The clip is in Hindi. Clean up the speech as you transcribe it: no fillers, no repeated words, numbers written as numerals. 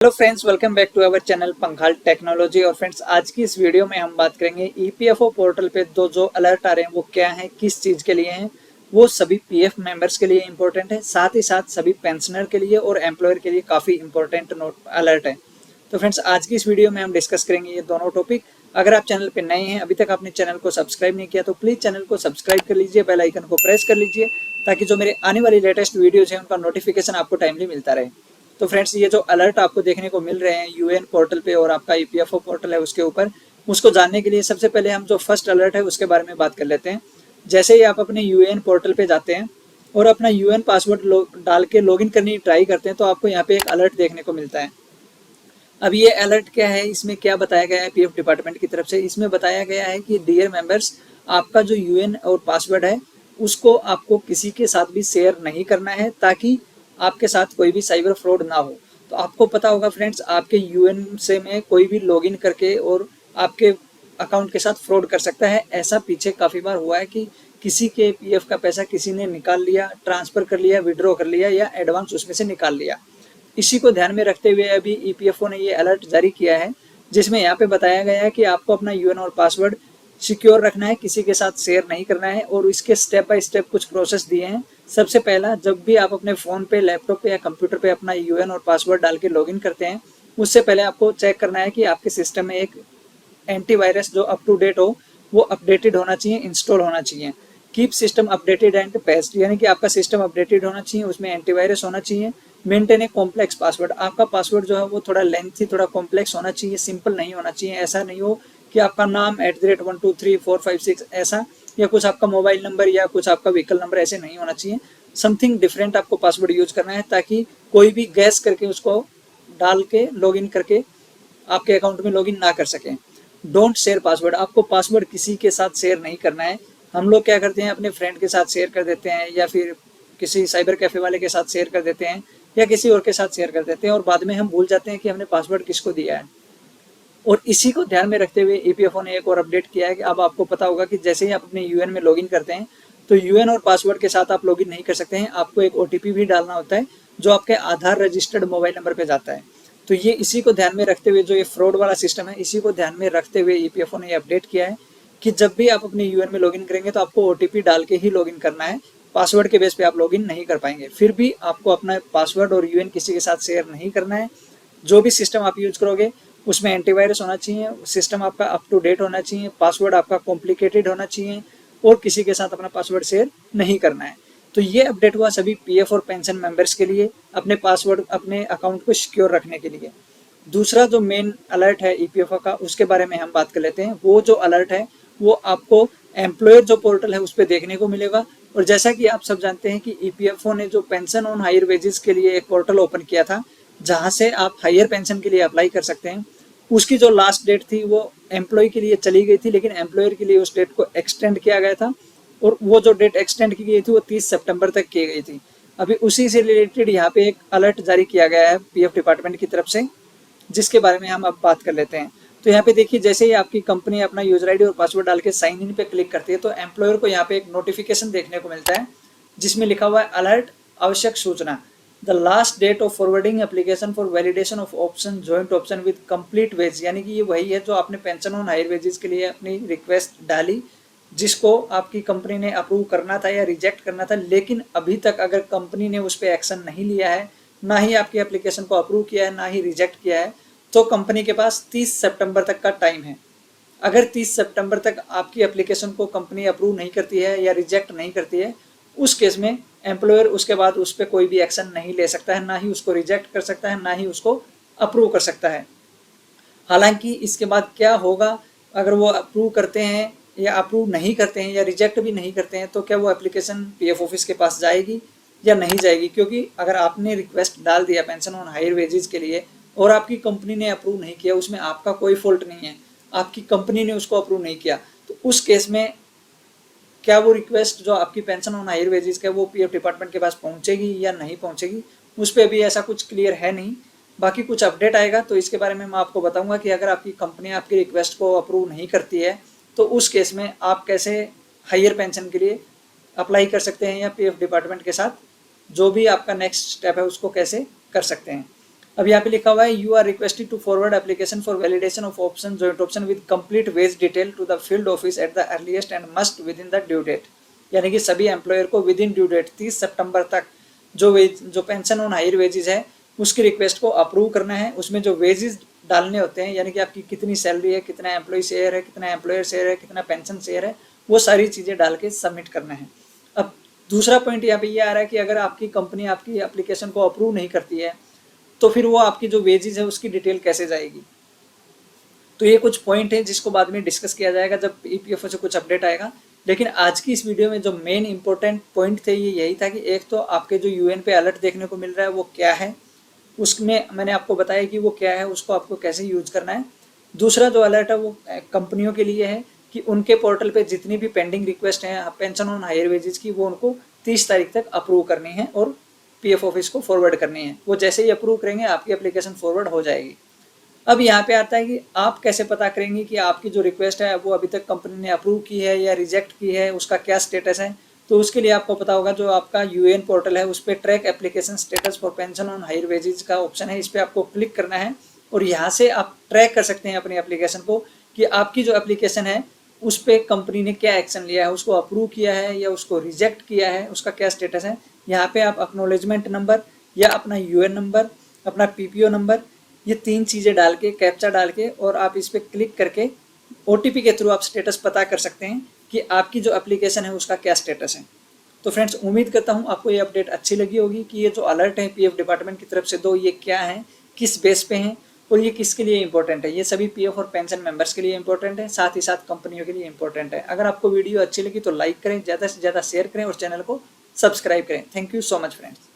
Hello friends, welcome back to our channel पंखाल टेक्नोलॉजी। और फ्रेंड्स, आज की इस वीडियो में हम बात करेंगे ईपीएफओ पोर्टल पे जो अलर्ट आ रहे हैं वो क्या हैं, किस चीज़ के लिए हैं। वो सभी पीएफ मेंबर्स के लिए इंपॉर्टेंट है, साथ ही साथ सभी पेंशनर के लिए और एम्प्लॉयर के लिए काफ़ी इंपॉर्टेंट नोट अलर्ट है। तो फ्रेंड्स, आज की इस वीडियो में हम डिस्कस करेंगे ये दोनों टॉपिक। अगर आप चैनल पर नए हैं, अभी तक आपने चैनल को सब्सक्राइब नहीं किया तो प्लीज़ चैनल को सब्सक्राइब कर लीजिए, बेल आइकन को प्रेस कर लीजिए ताकि जो मेरे आने वाली लेटेस्ट वीडियोज़ हैं उनका नोटिफिकेशन आपको टाइमली मिलता रहे। तो फ्रेंड्स, ये जो अलर्ट आपको देखने को मिल रहे हैं यूएन पोर्टल पे और आपका ईपीएफओ पोर्टल है उसके ऊपर, उसको जानने के लिए सबसे पहले हम जो फर्स्ट अलर्ट है उसके बारे में बात कर लेते हैं। जैसे ही आप अपने यूएन पोर्टल पे जाते हैं और अपना यूएन पासवर्ड डाल के लॉगिन करने की ट्राई करते हैं तो आपको यहाँ पे एक अलर्ट देखने को मिलता है। अब ये अलर्ट क्या है, इसमें क्या बताया गया है पीएफ डिपार्टमेंट की तरफ से? इसमें बताया गया है कि डियर मेंबर्स, आपका जो यूएन और पासवर्ड है उसको आपको किसी के साथ भी शेयर नहीं करना है ताकि आपके साथ कोई भी साइबर फ्रॉड ना हो। तो आपको पता होगा फ्रेंड्स, आपके यूएन से में कोई भी लॉगिन करके और आपके अकाउंट के साथ फ्रॉड कर सकता है। ऐसा पीछे काफ़ी बार हुआ है कि किसी के पीएफ का पैसा किसी ने निकाल लिया, ट्रांसफ़र कर लिया, विड्रॉ कर लिया या एडवांस उसमें से निकाल लिया। इसी को ध्यान में रखते हुए अभी ईपीएफओ ने ये अलर्ट जारी किया है, जिसमें यहाँ पे बताया गया है कि आपको अपना यूएन और पासवर्ड सिक्योर रखना है, किसी के साथ शेयर नहीं करना है। और इसके स्टेप बाय स्टेप कुछ प्रोसेस दिए हैं। सबसे पहला, जब भी आप अपने फ़ोन पे, लैपटॉप पे या कंप्यूटर पे अपना यूएन और पासवर्ड डाल के लॉगिन करते हैं, उससे पहले आपको चेक करना है कि आपके सिस्टम में एक एंटीवायरस जो अप टू डेट हो वो अपडेटेड होना चाहिए, इंस्टॉल होना चाहिए। Keep system updated and paste, यानी कि आपका सिस्टम अपडेटेड होना चाहिए, उसमें एंटीवायरस होना चाहिए। मेंटेन ए कॉम्प्लेक्स पासवर्ड, आपका पासवर्ड जो है वो थोड़ा लेंथी, थोड़ा कॉम्प्लेक्स होना चाहिए, सिंपल नहीं होना चाहिए। ऐसा नहीं हो कि आपका नाम @12345 ऐसा, या कुछ आपका मोबाइल नंबर या कुछ आपका व्हीकल नंबर, ऐसे नहीं होना चाहिए। समथिंग डिफरेंट आपको पासवर्ड यूज करना है ताकि कोई भी गैस करके उसको डाल के लॉगिन करके आपके अकाउंट में लॉगिन ना कर सकें। डोंट शेयर पासवर्ड, आपको पासवर्ड किसी के साथ शेयर नहीं करना है। हम लोग क्या करते हैं, अपने फ्रेंड के साथ शेयर कर देते हैं या फिर किसी साइबर कैफे वाले के साथ शेयर कर देते हैं या किसी और के साथ शेयर कर देते हैं और बाद में हम भूल जाते हैं कि हमने पासवर्ड किसको दिया है। और इसी को ध्यान में रखते हुए ईपीएफओ ने एक और अपडेट किया है कि अब आपको पता होगा कि जैसे ही आप अपने यूएन में लॉगिन करते हैं तो यूएन और पासवर्ड के साथ आप लॉगिन नहीं कर सकते हैं। आपको एक ओटीपी भी डालना होता है जो आपके आधार रजिस्टर्ड मोबाइल नंबर पे जाता है। तो ये इसी को ध्यान में रखते हुए, जो ये फ्रॉड वाला सिस्टम है, इसी को ध्यान में रखते हुए ईपीएफओ ने ये अपडेट किया है कि जब भी आप अपने यूएन में लॉगिन करेंगे तो आपको ओटीपी डाल के ही लॉगिन करना है। पासवर्ड के बेस पे आप लॉगिन नहीं कर पाएंगे। फिर भी आपको अपना पासवर्ड और यूएन किसी के साथ शेयर नहीं करना है। जो भी सिस्टम आप यूज करोगे उसमें एंटीवायरस होना चाहिए, सिस्टम आपका अप टू डेट होना चाहिए, पासवर्ड आपका कॉम्प्लिकेटेड होना चाहिए और किसी के साथ अपना पासवर्ड शेयर नहीं करना है। तो ये अपडेट हुआ सभी पीएफ और पेंशन मेंबर्स के लिए, अपने पासवर्ड, अपने अकाउंट को सिक्योर रखने के लिए। दूसरा जो मेन अलर्ट है ईपीएफओ का, उसके बारे में हम बात कर लेते हैं। वो जो अलर्ट है वो आपको एम्प्लॉयर जो पोर्टल है उस पर देखने को मिलेगा। और जैसा कि आप सब जानते हैं कि ईपीएफओ ने जो पेंशन ऑन हायर वेजेस के लिए एक पोर्टल ओपन किया था जहां से आप हायर पेंशन के लिए अप्लाई कर सकते हैं, उसकी जो लास्ट डेट थी वो एम्प्लॉय के लिए चली गई थी, लेकिन एम्प्लॉयर के लिए उस डेट को एक्सटेंड किया गया था। और वो जो डेट एक्सटेंड की गई थी वो 30 सितंबर तक की गई थी। अभी उसी से रिलेटेड यहाँ पे एक अलर्ट जारी किया गया है पीएफ डिपार्टमेंट की तरफ से, जिसके बारे में हम अब बात कर लेते हैं। तो यहाँ पे देखिए, जैसे ही आपकी कंपनी अपना यूजर आईडी और पासवर्ड डाल के साइन इन पे क्लिक करती है तो एम्प्लॉयर को यहाँ पे एक नोटिफिकेशन देखने को मिलता है जिसमें लिखा हुआ है अलर्ट, आवश्यक सूचना। The last date of forwarding application for validation of option joint option with complete wage, यानी कि ये वही है जो आपने पेंशन ऑन हायर वेजेस के लिए अपनी रिक्वेस्ट डाली, जिसको आपकी कंपनी ने अप्रूव करना था या रिजेक्ट करना था, लेकिन अभी तक अगर कंपनी ने उस पर एक्शन नहीं लिया है, ना ही आपकी एप्लीकेशन को अप्रूव किया है, ना ही रिजेक्ट किया है, तो कंपनी के पास 30 सितंबर तक का टाइम है। अगर 30 सितंबर तक आपकी एप्लीकेशन को कंपनी अप्रूव नहीं करती है या रिजेक्ट नहीं करती है, उस केस में एम्प्लॉयर उसके बाद उस पर कोई भी एक्शन नहीं ले सकता है, ना ही उसको रिजेक्ट कर सकता है, ना ही उसको अप्रूव कर सकता है। हालांकि इसके बाद क्या होगा, अगर वो अप्रूव करते हैं या अप्रूव नहीं करते हैं या रिजेक्ट भी नहीं करते हैं, तो क्या वो एप्लीकेशन पीएफ ऑफिस के पास जाएगी या नहीं जाएगी? क्योंकि अगर आपने रिक्वेस्ट डाल दिया पेंशन ऑन हायर वेजेस के लिए और आपकी कंपनी ने अप्रूव नहीं किया, उसमें आपका कोई फॉल्ट नहीं है, आपकी कंपनी ने उसको अप्रूव नहीं किया, तो उस केस में क्या वो रिक्वेस्ट जो आपकी पेंशन ऑन हायर वेजेस का वो पीएफ डिपार्टमेंट के पास पहुंचेगी या नहीं पहुंचेगी, उस पर अभी ऐसा कुछ क्लियर है नहीं। बाकी कुछ अपडेट आएगा तो इसके बारे में मैं आपको बताऊंगा कि अगर आपकी कंपनी आपकी रिक्वेस्ट को अप्रूव नहीं करती है तो उस केस में आप कैसे हायर पेंशन के लिए अप्लाई कर सकते हैं या पीएफ डिपार्टमेंट के साथ जो भी आपका नेक्स्ट स्टेप है उसको कैसे कर सकते हैं। अब यहाँ पे लिखा हुआ है you are requested to forward application for validation of option joint option with complete wage detail to the field office at the earliest and must within the due date. यानी कि सभी एम्प्लॉयर को विद इन ड्यू डेट 30 सितंबर तक जो पेंशन ऑन हायर वेजेस है उसकी रिक्वेस्ट को अप्रूव करना है। उसमें जो वेजेस डालने होते हैं यानी कि आपकी कितनी सैलरी है, कितना एम्प्लॉय शेयर है, कितना एम्प्लॉयर शेयर है, कितना पेंशन शेयर है, वो सारी चीज़ें डाल के सबमिट करना है। अब दूसरा पॉइंट यहाँ पे ये आ रहा है कि अगर आपकी कंपनी आपकी एप्लीकेशन को अप्रूव नहीं करती है तो फिर वो आपकी जो वेजेस है उसकी डिटेल कैसे जाएगी। तो ये कुछ पॉइंट है जिसको बाद में डिस्कस किया जाएगा जब ईपीएफओ से कुछ अपडेट आएगा। लेकिन आज की इस वीडियो में जो मेन इंपॉर्टेंट पॉइंट थे ये यही था कि एक तो आपके जो यूएन पे अलर्ट देखने को मिल रहा है वो क्या है, उसमें मैंने आपको बताया कि वो क्या है, उसको आपको कैसे यूज करना है। दूसरा जो अलर्ट है वो कंपनियों के लिए है कि उनके पोर्टल पे जितनी भी पेंडिंग रिक्वेस्ट हैं पेंशन ऑन हायर वेजेस की वो उनको 30 तारीख तक अप्रूव करनी है और पीएफ ऑफिस को फॉरवर्ड करनी है। वो जैसे ही अप्रूव करेंगे आपकी एप्लीकेशन फॉरवर्ड हो जाएगी। अब यहाँ पे आता है कि आप कैसे पता करेंगे कि आपकी जो रिक्वेस्ट है वो अभी तक कंपनी ने अप्रूव की है या रिजेक्ट की है, उसका क्या स्टेटस है। तो उसके लिए आपको पता होगा जो आपका यूएन पोर्टल है उस पर track application status for pension on higher wages का ऑप्शन है, इस पर आपको क्लिक करना है और यहाँ से आप ट्रैक कर सकते हैं अपनी एप्लीकेशन को कि आपकी जो एप्लीकेशन है उस पर कंपनी ने क्या एक्शन लिया है, उसको अप्रूव किया है या उसको रिजेक्ट किया है, उसका क्या स्टेटस है। यहाँ पे आप एक्नॉलेजमेंट नंबर या अपना यूएन नंबर, अपना पीपीओ नंबर, ये 3 चीज़ें डाल के कैप्चा डाल के और आप इस पर क्लिक करके ओटीपी के थ्रू आप स्टेटस पता कर सकते हैं कि आपकी जो एप्लीकेशन है उसका क्या स्टेटस है। तो फ्रेंड्स उम्मीद करता हूँ आपको ये अपडेट अच्छी लगी होगी कि ये जो अलर्ट है पीएफ डिपार्टमेंट की तरफ से दो ये क्या है, किस बेस पे हैं और ये किसके लिए इंपॉर्टेंट है। ये सभी पीएफ और पेंशन मेंबर्स के लिए इंपॉर्टेंट है, साथ ही साथ कंपनियों के लिए इंपॉर्टेंट है। अगर आपको वीडियो अच्छी लगी तो लाइक करें, ज़्यादा से ज़्यादा शेयर करें और चैनल को सब्सक्राइब करें। Thank you so much friends.